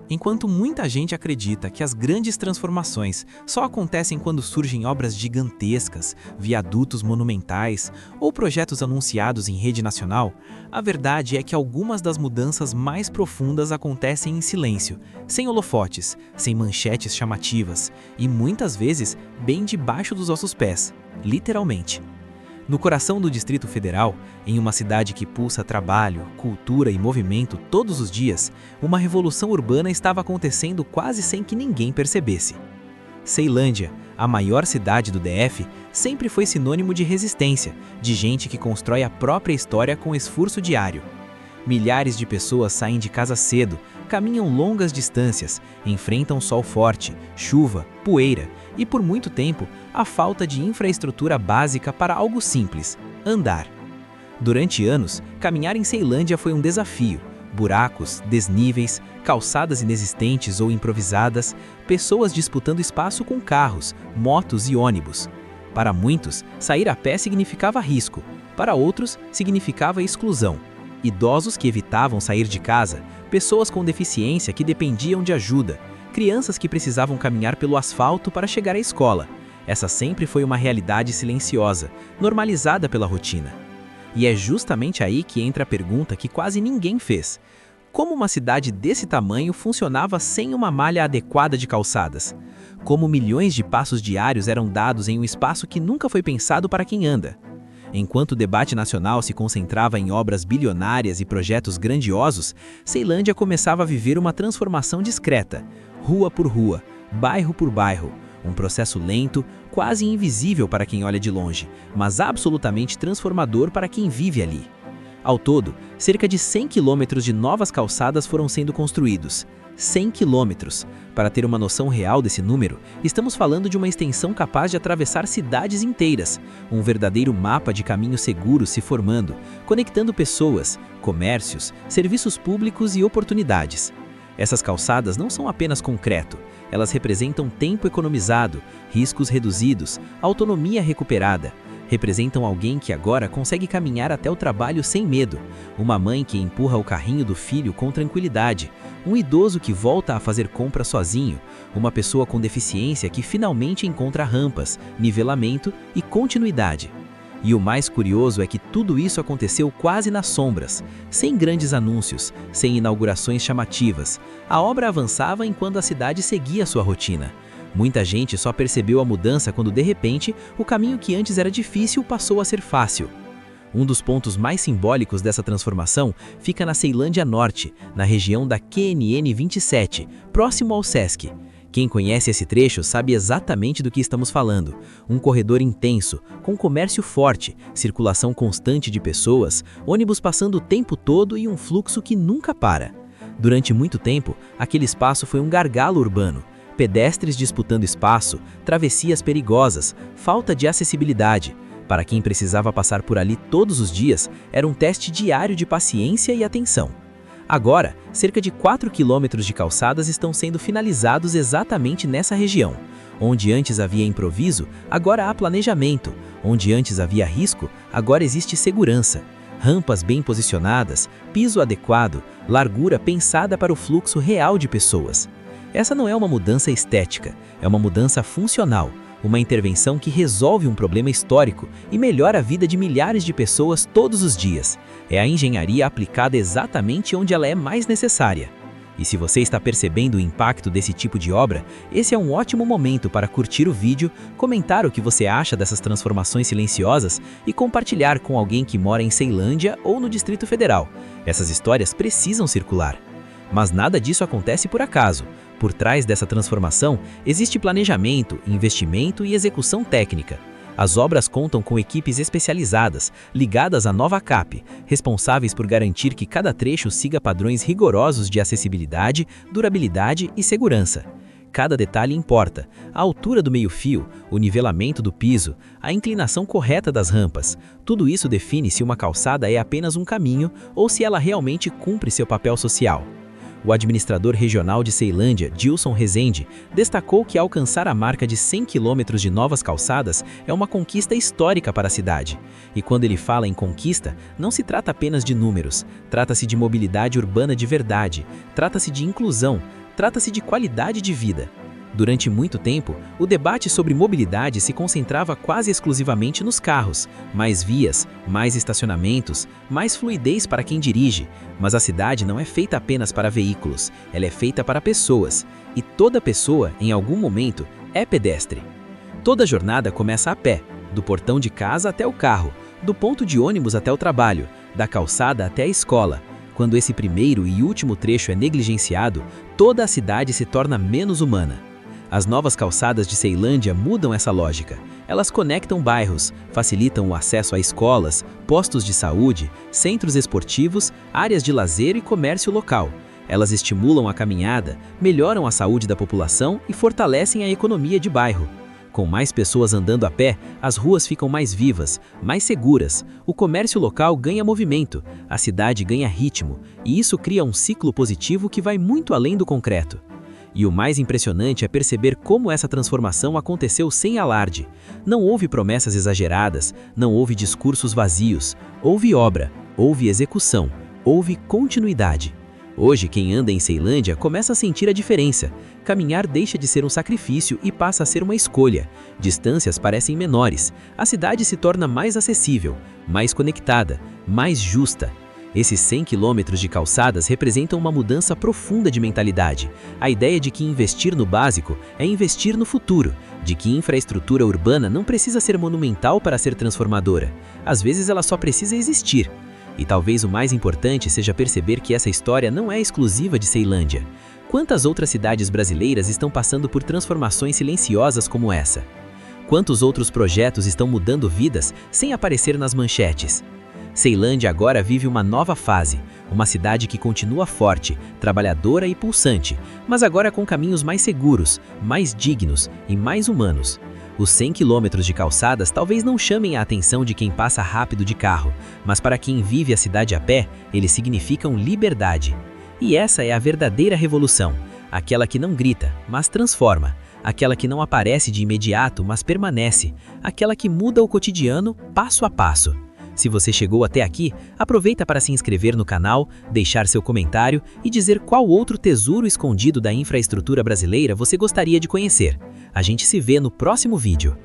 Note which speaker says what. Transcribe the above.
Speaker 1: Enquanto muita gente acredita que as grandes transformações só acontecem quando surgem obras gigantescas, viadutos monumentais ou projetos anunciados em rede nacional, a verdade é que algumas das mudanças mais profundas acontecem em silêncio, sem holofotes, sem manchetes chamativas e muitas vezes bem debaixo dos nossos pés, literalmente. No coração do Distrito Federal, em uma cidade que pulsa trabalho, cultura e movimento todos os dias, uma revolução urbana estava acontecendo quase sem que ninguém percebesse. Ceilândia, a maior cidade do DF, sempre foi sinônimo de resistência, de gente que constrói a própria história com esforço diário. Milhares de pessoas saem de casa cedo, caminham longas distâncias, enfrentam sol forte, chuva, poeira e, por muito tempo, a falta de infraestrutura básica para algo simples: andar. Durante anos, caminhar em Ceilândia foi um desafio. Buracos, desníveis, calçadas inexistentes ou improvisadas, pessoas disputando espaço com carros, motos e ônibus. Para muitos, sair a pé significava risco, para outros, significava exclusão. Idosos que evitavam sair de casa, pessoas com deficiência que dependiam de ajuda, crianças que precisavam caminhar pelo asfalto para chegar à escola. Essa sempre foi uma realidade silenciosa, normalizada pela rotina. E é justamente aí que entra a pergunta que quase ninguém fez: como uma cidade desse tamanho funcionava sem uma malha adequada de calçadas? Como milhões de passos diários eram dados em um espaço que nunca foi pensado para quem anda? Enquanto o debate nacional se concentrava em obras bilionárias e projetos grandiosos, Ceilândia começava a viver uma transformação discreta, rua por rua, bairro por bairro, um processo lento, quase invisível para quem olha de longe, mas absolutamente transformador para quem vive ali. Ao todo, cerca de 100 quilômetros de novas calçadas foram sendo construídos. 100 quilômetros. Para ter uma noção real desse número, estamos falando de uma extensão capaz de atravessar cidades inteiras, um verdadeiro mapa de caminhos seguros se formando, conectando pessoas, comércios, serviços públicos e oportunidades. Essas calçadas não são apenas concreto, elas representam tempo economizado, riscos reduzidos, autonomia recuperada. Representam alguém que agora consegue caminhar até o trabalho sem medo, uma mãe que empurra o carrinho do filho com tranquilidade, um idoso que volta a fazer compras sozinho, uma pessoa com deficiência que finalmente encontra rampas, nivelamento e continuidade. E o mais curioso é que tudo isso aconteceu quase nas sombras, sem grandes anúncios, sem inaugurações chamativas. A obra avançava enquanto a cidade seguia sua rotina. Muita gente só percebeu a mudança quando, de repente, o caminho que antes era difícil passou a ser fácil. Um dos pontos mais simbólicos dessa transformação fica na Ceilândia Norte, na região da QNN 27, próximo ao Sesc. Quem conhece esse trecho sabe exatamente do que estamos falando. Um corredor intenso, com comércio forte, circulação constante de pessoas, ônibus passando o tempo todo e um fluxo que nunca para. Durante muito tempo, aquele espaço foi um gargalo urbano. Pedestres disputando espaço, travessias perigosas, falta de acessibilidade. Para quem precisava passar por ali todos os dias, era um teste diário de paciência e atenção. Agora, cerca de 4 quilômetros de calçadas estão sendo finalizados exatamente nessa região. Onde antes havia improviso, agora há planejamento. Onde antes havia risco, agora existe segurança. Rampas bem posicionadas, piso adequado, largura pensada para o fluxo real de pessoas. Essa não é uma mudança estética, é uma mudança funcional, uma intervenção que resolve um problema histórico e melhora a vida de milhares de pessoas todos os dias. É a engenharia aplicada exatamente onde ela é mais necessária. E se você está percebendo o impacto desse tipo de obra, esse é um ótimo momento para curtir o vídeo, comentar o que você acha dessas transformações silenciosas e compartilhar com alguém que mora em Ceilândia ou no Distrito Federal. Essas histórias precisam circular. Mas nada disso acontece por acaso. Por trás dessa transformação, existe planejamento, investimento e execução técnica. As obras contam com equipes especializadas, ligadas à Nova Cap, responsáveis por garantir que cada trecho siga padrões rigorosos de acessibilidade, durabilidade e segurança. Cada detalhe importa: a altura do meio-fio, o nivelamento do piso, a inclinação correta das rampas. Tudo isso define se uma calçada é apenas um caminho ou se ela realmente cumpre seu papel social. O administrador regional de Ceilândia, Dilson Rezende, destacou que alcançar a marca de 100 quilômetros de novas calçadas é uma conquista histórica para a cidade. E quando ele fala em conquista, não se trata apenas de números, trata-se de mobilidade urbana de verdade, trata-se de inclusão, trata-se de qualidade de vida. Durante muito tempo, o debate sobre mobilidade se concentrava quase exclusivamente nos carros, mais vias, mais estacionamentos, mais fluidez para quem dirige, mas a cidade não é feita apenas para veículos, ela é feita para pessoas, e toda pessoa, em algum momento, é pedestre. Toda jornada começa a pé, do portão de casa até o carro, do ponto de ônibus até o trabalho, da calçada até a escola. Quando esse primeiro e último trecho é negligenciado, toda a cidade se torna menos humana. As novas calçadas de Ceilândia mudam essa lógica. Elas conectam bairros, facilitam o acesso a escolas, postos de saúde, centros esportivos, áreas de lazer e comércio local. Elas estimulam a caminhada, melhoram a saúde da população e fortalecem a economia de bairro. Com mais pessoas andando a pé, as ruas ficam mais vivas, mais seguras, o comércio local ganha movimento, a cidade ganha ritmo, e isso cria um ciclo positivo que vai muito além do concreto. E o mais impressionante é perceber como essa transformação aconteceu sem alarde. Não houve promessas exageradas, não houve discursos vazios, houve obra, houve execução, houve continuidade. Hoje, quem anda em Ceilândia começa a sentir a diferença. Caminhar deixa de ser um sacrifício e passa a ser uma escolha. Distâncias parecem menores, a cidade se torna mais acessível, mais conectada, mais justa. Esses 100 quilômetros de calçadas representam uma mudança profunda de mentalidade. A ideia de que investir no básico é investir no futuro, de que infraestrutura urbana não precisa ser monumental para ser transformadora. Às vezes ela só precisa existir. E talvez o mais importante seja perceber que essa história não é exclusiva de Ceilândia. Quantas outras cidades brasileiras estão passando por transformações silenciosas como essa? Quantos outros projetos estão mudando vidas sem aparecer nas manchetes? Ceilândia agora vive uma nova fase, uma cidade que continua forte, trabalhadora e pulsante, mas agora com caminhos mais seguros, mais dignos e mais humanos. Os 100 quilômetros de calçadas talvez não chamem a atenção de quem passa rápido de carro, mas para quem vive a cidade a pé, eles significam liberdade. E essa é a verdadeira revolução, aquela que não grita, mas transforma, aquela que não aparece de imediato, mas permanece, aquela que muda o cotidiano passo a passo. Se você chegou até aqui, aproveita para se inscrever no canal, deixar seu comentário e dizer qual outro tesouro escondido da infraestrutura brasileira você gostaria de conhecer. A gente se vê no próximo vídeo.